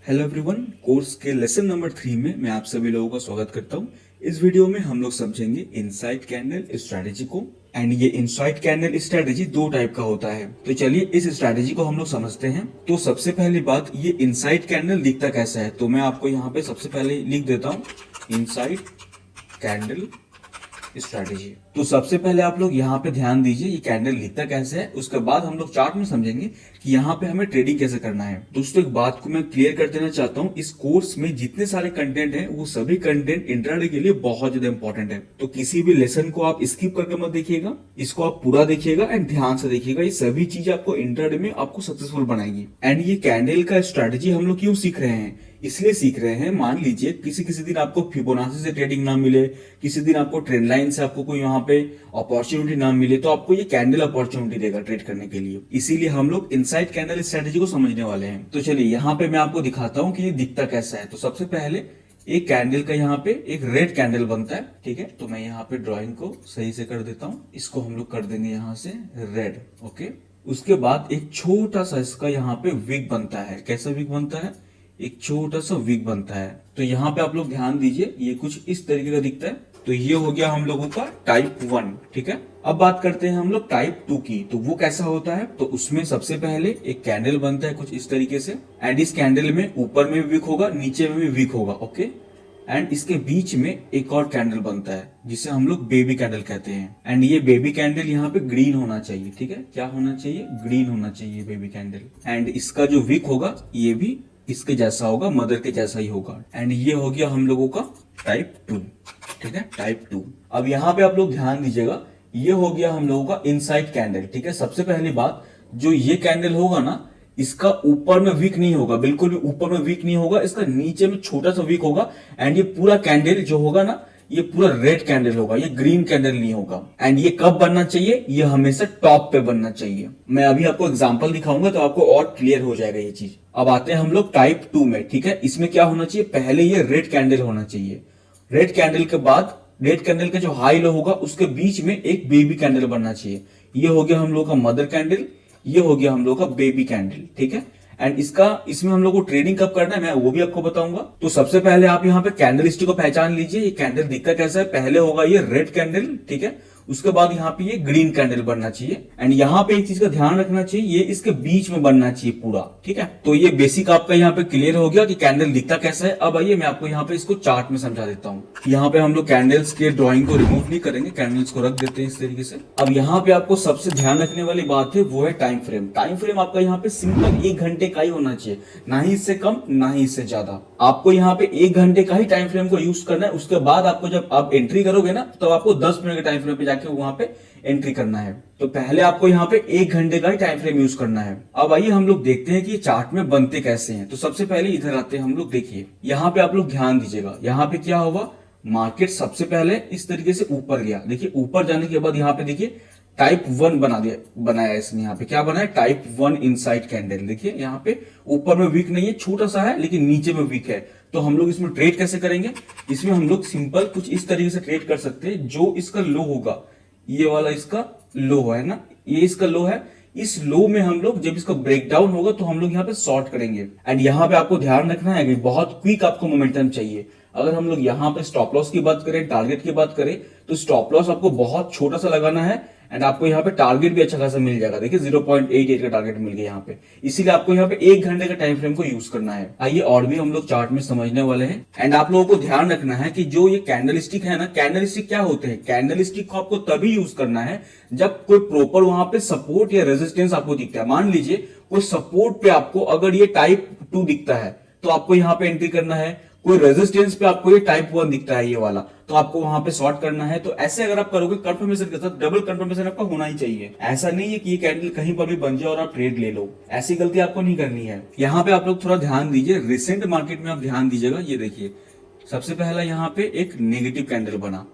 Hello everyone, course के lesson number 3 में मैं आप सभी लोगों का स्वागत करता हूं। इस वीडियो में हम लोग समझेंगे इनसाइड कैंडल स्ट्रेटेजी को। एंड ये इनसाइड कैंडल स्ट्रेटेजी दो टाइप का होता है। तो चलिए इस स्ट्रेटेजी को हम लोग समझते हैं। तो सबसे पहली बात, ये इनसाइड कैंडल दिखता कैसा है, तो मैं आपको यहाँ पे सबसे पहले लिख देता हूँ इनसाइड कैंडल स्ट्रैटेजी। तो सबसे पहले आप लोग यहाँ पे ध्यान दीजिए ये कैंडल दिखता कैसे है। उसके बाद हम लोग चार्ट में समझेंगे कि यहाँ पे हमें ट्रेडिंग कैसे करना है। दोस्तों एक बात को मैं क्लियर कर देना चाहता हूँ, इस कोर्स में जितने सारे कंटेंट हैं वो सभी कंटेंट इंट्राडे के लिए बहुत ज्यादा इंपॉर्टेंट है। तो किसी भी लेसन को आप स्किप करके मत देखिएगा, इसको आप पूरा देखिएगा एंड ध्यान से देखिएगा। ये सभी चीजें आपको इंट्राडे में आपको सक्सेसफुल बनाएगी। एंड ये कैंडल का स्ट्रैटेजी हम लोग क्यों सीख रहे हैं, इसलिए सीख रहे हैं, मान लीजिए किसी किसी दिन आपको फिबोनाची से ट्रेडिंग ना मिले, किसी दिन आपको ट्रेंड लाइन से आपको कोई यहाँ पे अपॉर्चुनिटी ना मिले, तो आपको ये कैंडल अपॉर्चुनिटी देगा ट्रेड करने के लिए। इसीलिए हम लोग इनसाइड कैंडल स्ट्रेटेजी को समझने वाले हैं। तो चलिए यहाँ पे मैं आपको दिखाता हूँ कि ये दिखता कैसा है। तो सबसे पहले एक कैंडल का यहाँ पे एक रेड कैंडल बनता है, ठीक है। तो मैं यहाँ पे ड्रॉइंग को सही से कर देता हूँ, इसको हम लोग कर देंगे यहाँ से रेड, ओके। उसके बाद एक छोटा सा इसका यहाँ पे विक बनता है। कैसा विक बनता है, एक छोटा सा विक बनता है। तो यहाँ पे आप लोग ध्यान दीजिए, ये कुछ इस तरीके का दिखता है। तो ये हो गया हम लोगों का टाइप 1, ठीक है। अब बात करते हैं हम लोग टाइप 2 की। तो वो कैसा होता है, तो उसमें सबसे पहले एक कैंडल बनता है कुछ इस तरीके से। एंड इस कैंडल में ऊपर में भी विक होगा, नीचे में भी विक होगा, ओके। एंड इसके बीच में एक और कैंडल बनता है जिसे हम लोग बेबी कैंडल कहते हैं। एंड ये बेबी कैंडल यहाँ पे ग्रीन होना चाहिए, ठीक है। क्या होना चाहिए, ग्रीन होना चाहिए बेबी कैंडल। एंड इसका जो विक होगा ये भी इसके जैसा होगा, मदर के जैसा ही होगा। एंड ये हो गया हम लोगों का टाइप 2, ठीक है, टाइप 2। अब यहाँ पे आप लोग ध्यान दीजिएगा, ये हो गया हम लोगों का इनसाइड कैंडल, ठीक है। सबसे पहली बात, जो ये कैंडल होगा ना, इसका ऊपर में वीक नहीं होगा, बिल्कुल भी ऊपर में वीक नहीं होगा, इसका नीचे में छोटा सा वीक होगा। एंड ये पूरा कैंडल जो होगा ना, ये पूरा रेड कैंडल होगा, ये ग्रीन कैंडल नहीं होगा। एंड ये कब बनना चाहिए, ये हमेशा टॉप पे बनना चाहिए। मैं अभी आपको एग्जांपल दिखाऊंगा तो आपको और क्लियर हो जाएगा ये चीज। अब आते हैं हम लोग टाइप 2 में, ठीक है। इसमें क्या होना चाहिए, पहले ये रेड कैंडल होना चाहिए। रेड कैंडल के बाद रेड कैंडल का जो हाई लो होगा उसके बीच में एक बेबी कैंडल बनना चाहिए। ये हो गया हम लोग का मदर कैंडल, ये हो गया हम लोग का बेबी कैंडल, ठीक है। एंड इसमें हम लोग को ट्रेडिंग कब करना है मैं वो भी आपको बताऊंगा। तो सबसे पहले आप यहाँ पे कैंडल स्टिक को पहचान लीजिए, ये कैंडल दिखता कैसा है। पहले होगा ये रेड कैंडल, ठीक है। उसके बाद यहाँ पे ये ग्रीन कैंडल बनना चाहिए। एंड यहाँ पे एक चीज का ध्यान रखना चाहिए, ये इसके बीच में बनना चाहिए पूरा, ठीक है। तो ये बेसिक आपका यहाँ पे क्लियर हो गया कि कैंडल दिखता कैसा है। अब आइए मैं आपको यहाँ पे इसको चार्ट में समझा देता हूँ। यहाँ पे हम लोग कैंडल्स के ड्रॉइंग को रिमूव नहीं करेंगे, कैंडल्स को रख देते हैं इस तरीके से। अब यहाँ पे आपको सबसे ध्यान रखने वाली बात है वो है टाइम फ्रेम। टाइम फ्रेम आपका यहाँ पे सिंपल 1 घंटे का ही होना चाहिए, ना ही इससे कम ना ही इससे ज्यादा। आपको यहाँ पे 1 घंटे का ही टाइम फ्रेम को यूज करना है। उसके बाद आपको जब आप एंट्री करोगे ना, तो आपको 10 मिनट के टाइम फ्रेम पे जाके वहां पे एंट्री करना है। तो पहले आपको यहाँ पे 1 घंटे का ही टाइम फ्रेम यूज करना है। अब आइए हम लोग देखते हैं कि ये चार्ट में बनते कैसे हैं। तो सबसे पहले इधर आते हैं हम लोग, देखिए यहाँ पे आप लोग ध्यान दीजिएगा, यहाँ पे क्या होगा, मार्केट सबसे पहले इस तरीके से ऊपर गया। देखिए ऊपर जाने के बाद यहाँ पे देखिए टाइप 1 बनाया इसने। यहाँ पे क्या बनाया, टाइप 1 इनसाइड कैंडल। देखिए यहाँ पे ऊपर में वीक नहीं है, छोटा सा है, लेकिन नीचे में वीक है। तो हम लोग इसमें ट्रेड कैसे करेंगे, इसमें हम लोग सिंपल कुछ इस तरीके से ट्रेड कर सकते हैं। जो इसका लो होगा, ये वाला इसका लो है ना, ये इसका लो है, इस लो में हम लोग जब इसका ब्रेकडाउन होगा तो हम लोग यहाँ पे शॉर्ट करेंगे। एंड यहाँ पे आपको ध्यान रखना है कि बहुत क्विक आपको मोमेंटम चाहिए। अगर हम लोग यहाँ पे स्टॉप लॉस की बात करें, टारगेट की बात करें, तो स्टॉप लॉस आपको बहुत छोटा सा लगाना है। एंड आपको यहाँ पे टारगेट भी अच्छा खासा मिल जाएगा। देखिए 0.88 का टारगेट मिल गया यहाँ पे। इसीलिए आपको यहाँ पे 1 घंटे का टाइम फ्रेम को यूज करना है। आइए और भी हम लोग चार्ट में समझने वाले हैं। एंड आप लोगों को ध्यान रखना है कि जो ये कैंडल स्टिक है ना, कैंडल स्टिक क्या होते हैं, कैंडल स्टिक को आपको तभी यूज करना है जब कोई प्रॉपर वहां पे सपोर्ट या रेजिस्टेंस आपको दिखता है। मान लीजिए कोई सपोर्ट पे आपको अगर ये टाइप 2 दिखता है तो आपको यहाँ पे एंट्री करना है। कोई रेजिस्टेंस पे आपको ये टाइप 1 दिखता है, ये वाला, तो आपको वहां पे शॉर्ट करना है। तो ऐसे अगर आप करोगे कंफर्मेशन के साथ, डबल कंफर्मेशन आपका होना ही चाहिए। ऐसा नहीं है कि ये कैंडल कहीं पर भी बन जाए और आप ट्रेड ले लो, ऐसी गलती आपको नहीं करनी है। यहाँ पे आप लोग थोड़ा ध्यान दीजिए, रिसेंट मार्केट में आप ध्यान दीजिएगा। ये देखिए सबसे पहला यहाँ पे एक नेगेटिव कैंडल बना,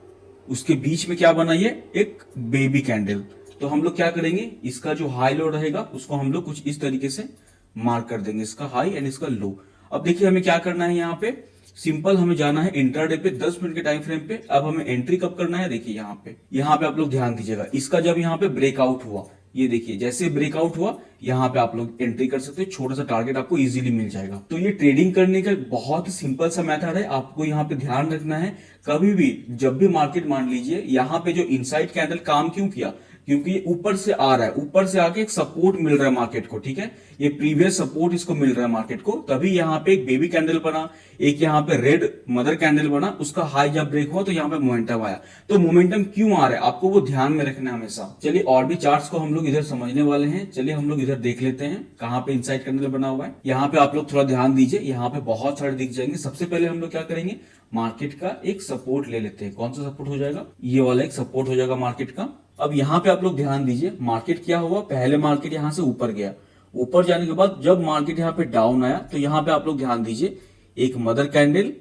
उसके बीच में क्या बना, ये एक बेबी कैंडल। तो हम लोग क्या करेंगे, इसका जो हाई लो रहेगा उसको हम लोग कुछ इस तरीके से मार्क कर देंगे, इसका हाई एंड इसका लो। अब देखिए हमें क्या करना है, यहाँ पे सिंपल हमें जाना है इंट्राडे पे 10 मिनट के टाइम फ्रेम पे। अब हमें एंट्री कब करना है, देखिए यहाँ पे आप लोग ध्यान दीजिएगा, इसका जब यहाँ पे ब्रेकआउट हुआ, ये देखिए जैसे ब्रेकआउट हुआ यहाँ पे आप लोग एंट्री कर सकते हो, छोटा सा टारगेट आपको इजीली मिल जाएगा। तो ये ट्रेडिंग करने का बहुत ही सिंपल सा मेथड है। आपको यहाँ पे ध्यान रखना है, कभी भी जब भी मार्केट मान लीजिए यहाँ पे जो इनसाइड कैंडल काम क्यों किया, क्योंकि ये ऊपर से आ रहा है, ऊपर से आके एक सपोर्ट मिल रहा है मार्केट को, ठीक है, ये प्रीवियस सपोर्ट इसको मिल रहा है मार्केट को, तभी यहाँ पे एक बेबी कैंडल बना, एक यहाँ पे रेड मदर कैंडल बना, उसका हाई जब ब्रेक हुआ तो यहाँ पे मोमेंटम आया। तो मोमेंटम क्यों आ रहा है आपको वो ध्यान में रखना है हमेशा। चलिए और भी चार्ट्स को हम लोग इधर समझने वाले हैं। चलिए हम लोग इधर देख लेते हैं कहाँ पे इनसाइड कैंडल बना हुआ है। यहाँ पे आप लोग थोड़ा ध्यान दीजिए, यहाँ पे बहुत सारे दिख जाएंगे। सबसे पहले हम लोग क्या करेंगे, मार्केट का एक सपोर्ट ले लेते हैं। कौन सा सपोर्ट हो जाएगा, ये वाला एक सपोर्ट हो जाएगा मार्केट का। अब यहाँ पे आप लोग ध्यान दीजिए, मार्केट क्या हुआ, पहले मार्केट यहाँ से ऊपर गया, ऊपर जाने के बाद जब मार्केट यहाँ पे डाउन आया तो यहाँ पे आप लोग ध्यान दीजिए, एक मदर कैंडल,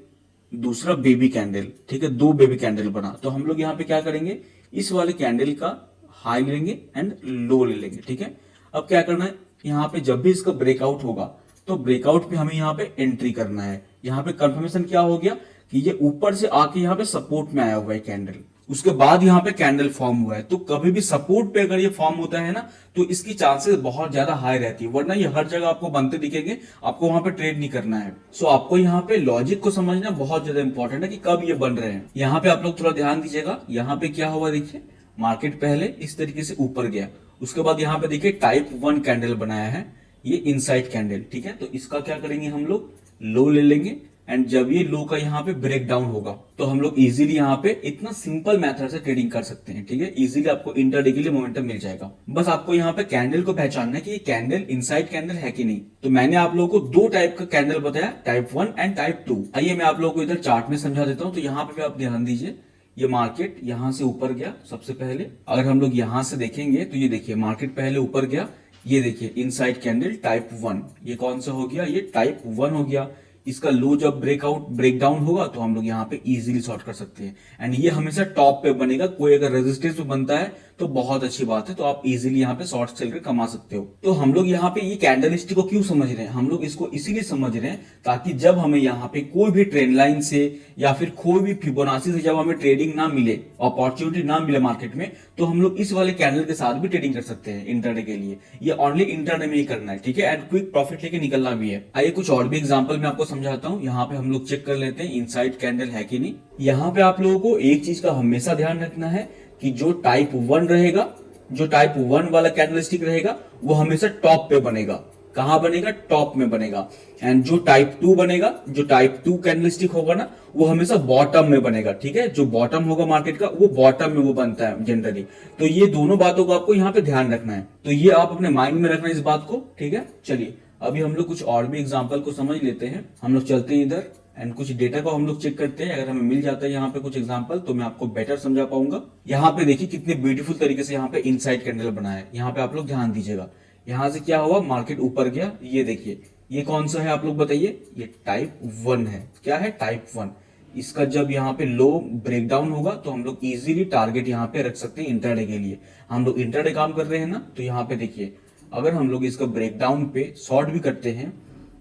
दूसरा बेबी कैंडल, ठीक है, दो बेबी कैंडल बना। तो हम लोग यहाँ पे क्या करेंगे, इस वाले कैंडल का हाई लेंगे एंड लो ले लेंगे, ठीक है। अब क्या करना है, यहाँ पे जब भी इसका ब्रेकआउट होगा तो ब्रेकआउट पे हमें यहाँ पे एंट्री करना है। यहाँ पे कंफर्मेशन क्या हो गया कि ये ऊपर से आके यहाँ पे सपोर्ट में आया हुआ है कैंडल, उसके बाद यहाँ पे कैंडल फॉर्म हुआ है। तो कभी भी सपोर्ट पे अगर ये फॉर्म होता है ना तो इसकी चांसेस बहुत ज्यादा हाई रहती है, वरना ये हर जगह आपको बनते दिखेंगे, आपको वहां पे ट्रेड नहीं करना है। सो आपको यहाँ पे लॉजिक को समझना बहुत ज्यादा इंपॉर्टेंट है कि कब ये बन रहे हैं। यहाँ पे आप लोग थोड़ा ध्यान दीजिएगा, यहाँ पे क्या हुआ देखिए, मार्केट पहले इस तरीके से ऊपर गया, उसके बाद यहाँ पे देखिए टाइप 1 कैंडल बनाया है, ये इनसाइड कैंडल, ठीक है। तो इसका क्या करेंगे, हम लोग लो ले लेंगे एंड जब ये लो का यहाँ पे ब्रेक डाउन होगा तो हम लोग इजीली यहाँ पे इतना सिंपल मेथड से ट्रेडिंग कर सकते हैं, ठीक है। इजीली आपको इंटरडे के लिए मोमेंटम मिल जाएगा। बस आपको यहाँ पे कैंडल को पहचानना है कि ये कैंडल इनसाइड कैंडल है कि नहीं। तो मैंने आप लोगों को दो टाइप का कैंडल बताया, टाइप 1 एंड टाइप 2। आइए मैं आप लोगों को इधर चार्ट में समझा देता हूँ। तो यहाँ पे भी आप ध्यान दीजिए, ये मार्केट यहाँ से ऊपर गया सबसे पहले। अगर हम लोग यहाँ से देखेंगे तो ये देखिए मार्केट पहले ऊपर गया, ये देखिए इनसाइड कैंडल टाइप 1, ये कौन सा हो गया, ये टाइप 1 हो गया। इसका लो जब ब्रेक डाउन होगा तो हम लोग यहाँ पे इजीली शॉर्ट कर सकते हैं एंड ये हमेशा टॉप पे बनेगा। कोई अगर रेजिस्टेंस पे बनता है तो बहुत अच्छी बात है, तो आप इजीली यहाँ पे शॉर्ट सेल कर कमा सकते हो। तो हम लोग यहाँ पे ये कैंडलस्टिक को क्यों समझ रहे हैं, हम लोग इसको इसीलिए समझ रहे हैं ताकि जब हमें यहाँ पे कोई भी ट्रेंड लाइन से या फिर कोई भी फिबोनाची से जब हमें ट्रेडिंग ना मिले, अपॉर्चुनिटी ना मिले मार्केट में, तो हम लोग इस वाले कैंडल के साथ भी ट्रेडिंग कर सकते हैं इंटरडे के लिए। ये ओनली इंटरडे में ही करना है, ठीक है, एंड क्विक प्रॉफिट लेके निकलना भी है। आइए कुछ और भी एग्जांपल मैं आपको समझाता हूँ। यहाँ पे हम लोग चेक कर लेते हैं इनसाइड कैंडल है कि नहीं। यहाँ पे आप लोगों को एक चीज का हमेशा ध्यान रखना है कि जो टाइप 1 रहेगा, जो टाइप 1 वाला कैंडलस्टिक रहेगा वो हमेशा टॉप पे बनेगा। कहां बनेगा, टॉप में बनेगा। एंड जो टाइप 2 बनेगा, जो टाइप 2 कैंडलस्टिक होगा ना, वो हमेशा बॉटम में बनेगा, ठीक है। जो बॉटम होगा मार्केट का वो बॉटम में वो बनता है जनरली। तो ये दोनों बातों को आपको यहाँ पे ध्यान रखना है, तो ये आप अपने माइंड में रखना है इस बात को, ठीक है। चलिए अभी हम लोग कुछ और भी एग्जाम्पल को समझ लेते हैं। हम लोग चलते हैं इधर एंड कुछ डेटा को हम लोग चेक करते हैं। अगर हमें मिल जाता है यहाँ पे कुछ एग्जांपल तो मैं आपको बेटर समझा पाऊंगा। यहाँ पे देखिए कितने ब्यूटीफुल तरीके से यहाँ पे इनसाइड कैंडल बना है। यहाँ पे आप लोग ध्यान दीजिएगा, यहाँ से क्या हुआ, मार्केट ऊपर गया, ये देखिए ये कौन सा है आप लोग बताइए, ये टाइप 1 है। क्या है, टाइप 1। इसका जब यहाँ पे लो ब्रेकडाउन होगा तो हम लोग इजीली टारगेट यहाँ पे रख सकते हैं इंटरडे के लिए। हम लोग इंटरडे काम कर रहे हैं ना, तो यहाँ पे देखिए अगर हम लोग इसका ब्रेकडाउन पे शॉर्ट भी करते हैं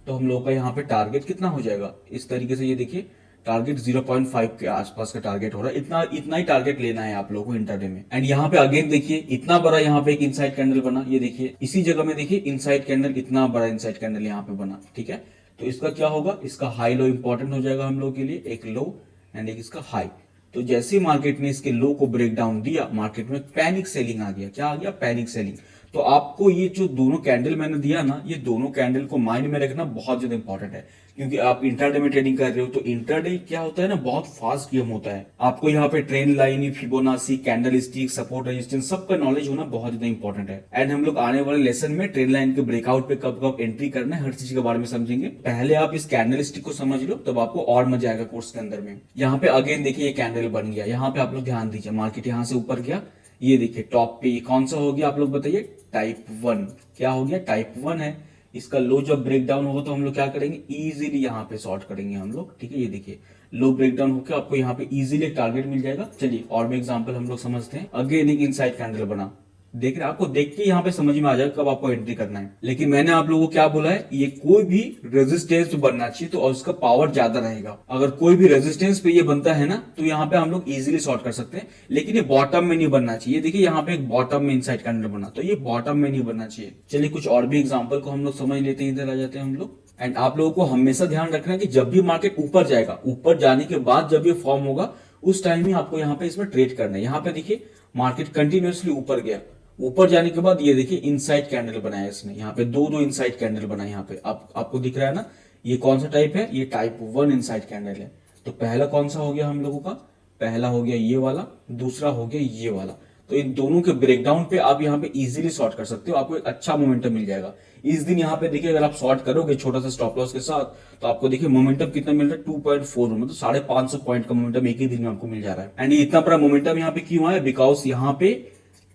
तो हम लोग का यहाँ पे टारगेट कितना हो जाएगा, इस तरीके से ये देखिए टारगेट 0.5 के आसपास का टारगेट हो रहा है। इतना ही टारगेट लेना है आप लोगों को इंटरडे में। एंड यहाँ पे अगेन देखिए इतना बड़ा यहाँ पे एक इनसाइड कैंडल बना, ये देखिए इसी जगह में देखिए इनसाइड कैंडल, इतना बड़ा इनसाइड कैंडल यहाँ पे बना, ठीक है। तो इसका क्या होगा, इसका हाई लो इंपॉर्टेंट हो जाएगा हम लोग के लिए, एक लो एंड एक इसका हाई। तो जैसे ही मार्केट ने इसके लो को ब्रेक डाउन दिया, मार्केट में पैनिक सेलिंग आ गया। क्या आ गया, पैनिक सेलिंग। तो आपको ये जो दोनों कैंडल मैंने दिया ना, ये दोनों कैंडल को माइंड में रखना बहुत ज्यादा इंपॉर्टेंट है, क्योंकि आप इंटरडे में ट्रेडिंग कर रहे हो। तो इंटरडे क्या होता है ना, बहुत फास्ट गेम होता है। आपको यहाँ पे trend line, Fibonacci, candle stick, support, resistance सबका नॉलेज होना बहुत ज्यादा इंपॉर्टेंट है। एंड हम लोग आने वाले लेसन में ट्रेंड लाइन के ब्रेकआउट पे कब कब एंट्री करना है, हर चीज के बारे में समझेंगे। पहले आप इस कैंडल स्टिक को समझ लो, तब आपको और मजा आएगा कोर्स के अंदर में। यहाँ पे अगेन देखिए ये कैंडल बन गया, यहाँ पे आप लोग ध्यान दीजिए, मार्केट यहाँ से ऊपर गया, ये देखिए टॉप पे कौन सा हो गया आप लोग बताइए, टाइप 1। क्या हो गया, टाइप 1 है। इसका लो जब ब्रेक डाउन होगा तो हम लोग क्या करेंगे, इजीली यहाँ पे शॉर्ट करेंगे हम लोग, ठीक है। ये देखिए लो ब्रेक डाउन होकर आपको यहाँ पे इजीली टारगेट मिल जाएगा। चलिए और भी एग्जांपल हम लोग समझते हैं। अगेन एक इनसाइड कैंडल बना, देख रहे हैं, आपको देख के यहाँ पे समझ में आ जाएगा कब आपको एंट्री करना है। लेकिन मैंने आप लोगों को क्या बोला है, ये कोई भी रेजिस्टेंस बनना चाहिए तो उसका पावर ज्यादा रहेगा। अगर कोई भी रेजिस्टेंस पे ये बनता है ना तो यहाँ पे हम लोग इजीली शॉर्ट कर सकते हैं, लेकिन ये बॉटम में नहीं बनना चाहिए। देखिए यहाँ पे एक बॉटम में इनसाइड कैंडल बना, तो ये बॉटम में नहीं बनना चाहिए। चलिए कुछ और भी एग्जाम्पल को हम लोग समझ लेते हैं, इधर आ जाते हैं हम लोग। एंड आप लोगों को हमेशा ध्यान रखना है कि जब भी मार्केट ऊपर जाएगा, ऊपर जाने के बाद जब ये फॉर्म होगा उस टाइम ही आपको यहाँ पे इसमें ट्रेड करना है। यहाँ पे देखिए मार्केट कंटिन्यूअसली ऊपर गया, ऊपर जाने के बाद ये देखिए इनसाइड कैंडल बनाया इसने, यहाँ पे दो इनसाइड कैंडल बनाए। यहाँ पे आपको दिख रहा है ना, ये कौन सा टाइप है, ये टाइप 1 इनसाइड कैंडल है। तो पहला कौन सा हो गया हम लोगों का, पहला हो गया ये वाला, दूसरा हो गया ये वाला। तो इन दोनों के ब्रेकडाउन पे आप यहाँ पे इजीली शॉर्ट कर सकते हो, आपको एक अच्छा मोमेंटम मिल जाएगा। इस दिन यहाँ पे देखिए अगर आप शॉर्ट करोगे छोटा सा स्टॉप लॉस के साथ तो आपको देखिए मोमेंटम कितना मिल रहा है, 2.4, मतलब 550 पॉइंट का मोमेंटम एक ही दिन में आपको मिल जा रहा है। एंड ये इतना बड़ा मोमेंटम यहाँ पे क्यों आया, बिकॉज यहाँ पे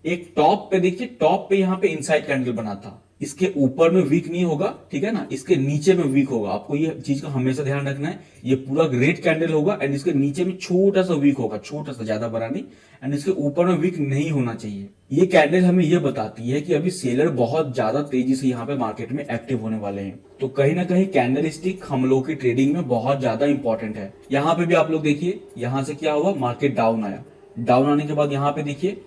एक टॉप पे देखिए, टॉप पे यहाँ पे इनसाइड कैंडल बना था, इसके ऊपर में वीक नहीं होगा, ठीक है ना, इसके नीचे में वीक होगा। आपको ये चीज का हमेशा ध्यान रखना है, ये पूरा रेड कैंडल होगा एंड इसके नीचे में छोटा सा वीक होगा, छोटा सा, ज्यादा बड़ा नहीं, एंड इसके ऊपर में वीक नहीं होना चाहिए। ये कैंडल हमें ये बताती है कि अभी सेलर बहुत ज्यादा तेजी से यहाँ पे मार्केट में एक्टिव होने वाले हैं। तो कहीं ना कहीं कैंडल स्टिक हम लोग की ट्रेडिंग में बहुत ज्यादा इंपॉर्टेंट है। यहाँ पे भी आप लोग देखिए, यहाँ से क्या हुआ, मार्केट डाउन आया, डाउन आने के बाद यहाँ पे देखिए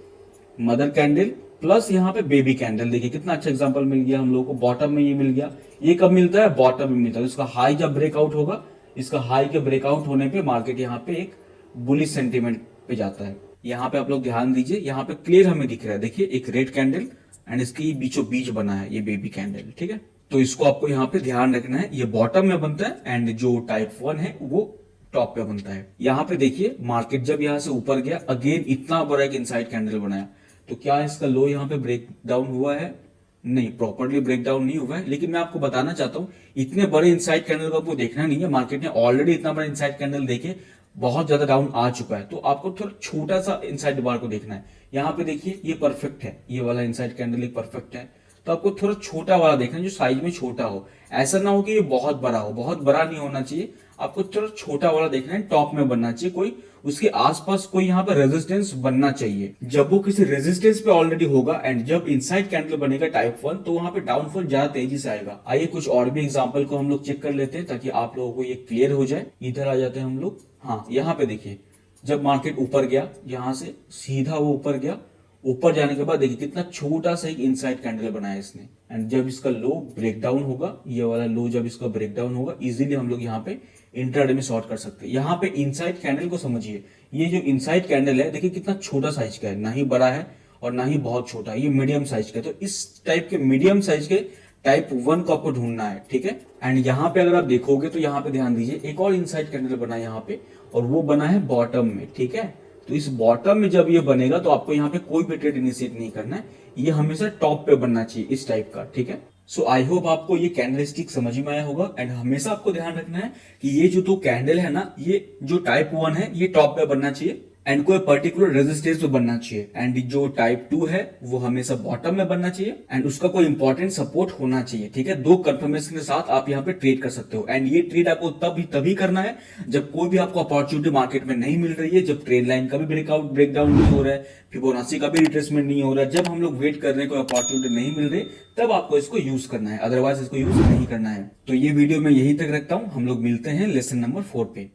मदर कैंडल प्लस यहाँ पे बेबी कैंडल, देखिए कितना अच्छा एग्जांपल मिल गया हम लोगों को, बॉटम में ये मिल गया। ये कब मिलता है, बॉटम में मिलता है। इसका हाई जब ब्रेकआउट होगा, इसका हाई के ब्रेकआउट होने पे मार्केट यहाँ पे एक बुलिश सेंटीमेंट पे जाता है। यहाँ पे आप लोग ध्यान दीजिए, यहाँ पे क्लियर हमें दिख रहा है, देखिए एक रेड कैंडल एंड इसकी बीचों बीच बना है ये बेबी कैंडल, ठीक है। तो इसको आपको यहाँ पे ध्यान रखना है, ये बॉटम में बनता है एंड जो टाइप 1 है वो टॉप पे बनता है। यहाँ पे देखिए मार्केट जब यहाँ से ऊपर गया, अगेन इतना बड़ा एक इनसाइड कैंडल बनाया, तो क्या इसका लो यहाँ पे ब्रेक डाउन हुआ है, नहीं, प्रॉपर्ली ब्रेक डाउन नहीं हुआ है। लेकिन मैं आपको बताना चाहता हूँ इतने बड़े इनसाइड कैंडल को आपको देखना नहीं है, मार्केट ने ऑलरेडी इतना बड़ा इनसाइड कैंडल देखे बहुत ज्यादा डाउन आ चुका है, तो आपको थोड़ा छोटा सा इनसाइड बार को देखना है। यहाँ पे देखिए ये परफेक्ट है, ये वाला इनसाइड कैंडल एक परफेक्ट है, तो आपको थोड़ा छोटा वाला देखना है जो साइज में छोटा हो, ऐसा ना हो कि ये बहुत बड़ा हो, बहुत बड़ा नहीं होना चाहिए, आपको थोड़ा छोटा वाला देखना है, टॉप में बनना चाहिए, कोई उसके आसपास कोई यहाँ पे रेजिस्टेंस बनना चाहिए। जब वो किसी रेजिस्टेंस पे ऑलरेडी होगा एंड जब इनसाइड कैंडल बनेगा टाइप 1, तो वहां पे डाउनफॉल ज्यादा तेजी से आएगा। आइए कुछ और भी एग्जांपल को हम लोग चेक कर लेते हैं ताकि आप लोगों को ये क्लियर हो जाए। इधर आ जाते हैं हम लोग। हाँ, यहाँ पे देखिए जब मार्केट ऊपर गया, यहाँ से सीधा वो ऊपर गया, ऊपर जाने के बाद देखिए कितना छोटा सा एक इनसाइड कैंडल बनाया इसने, एंड जब इसका लो ब्रेक डाउन होगा, ये वाला लो जब इसका ब्रेक डाउन होगा, इजीली हम लोग यहाँ पे इंट्राडे में शॉर्ट कर सकते हैं। यहाँ पे इनसाइड कैंडल को समझिए, ये जो इनसाइड कैंडल है देखिए कितना छोटा साइज का है, ना ही बड़ा है और ना ही बहुत छोटा है, ये मीडियम साइज का है। तो इस टाइप के मीडियम साइज के टाइप 1 को आपको ढूंढना है, ठीक है। एंड यहाँ पे अगर आप देखोगे तो यहाँ पे ध्यान दीजिए एक और इनसाइड कैंडल बना है यहाँ पे, और वो बना है बॉटम में, ठीक है। तो इस बॉटम में जब ये बनेगा तो आपको यहाँ पे कोई भी ट्रेड इनिशिएट नहीं करना है, ये हमेशा टॉप पे बनना चाहिए इस टाइप का, ठीक है। सो आई होप आपको ये कैंडल स्टिक समझ में आया होगा। एंड हमेशा आपको ध्यान रखना है कि ये जो 2 कैंडल है ना, ये जो टाइप 1 है ये टॉप पे बनना चाहिए एंड कोई पर्टिकुलर रेजिस्टेंस पे बनना चाहिए, एंड जो टाइप 2 है वो हमेशा बॉटम में बनना चाहिए एंड उसका कोई इंपॉर्टेंट सपोर्ट होना चाहिए, ठीक है। 2 कंफर्मेशन के साथ आप यहाँ पे ट्रेड कर सकते हो, एंड ये ट्रेड आपको तभी करना है जब कोई भी आपको अपॉर्चुनिटी मार्केट में नहीं मिल रही है, जब ट्रेड लाइन का भी ब्रेकडाउन नहीं हो रहा है, फिबोनाची का भी रिट्रेसमेंट नहीं हो रहा है, जब हम लोग वेट कर रहे हैं कोई अपॉर्चुनिटी नहीं मिल रही, तब आपको इसको यूज करना है, अदरवाइज इसको यूज नहीं करना है। तो ये वीडियो मैं यहीं तक रखता हूँ, हम लोग मिलते हैं लेसन नंबर 4 पे।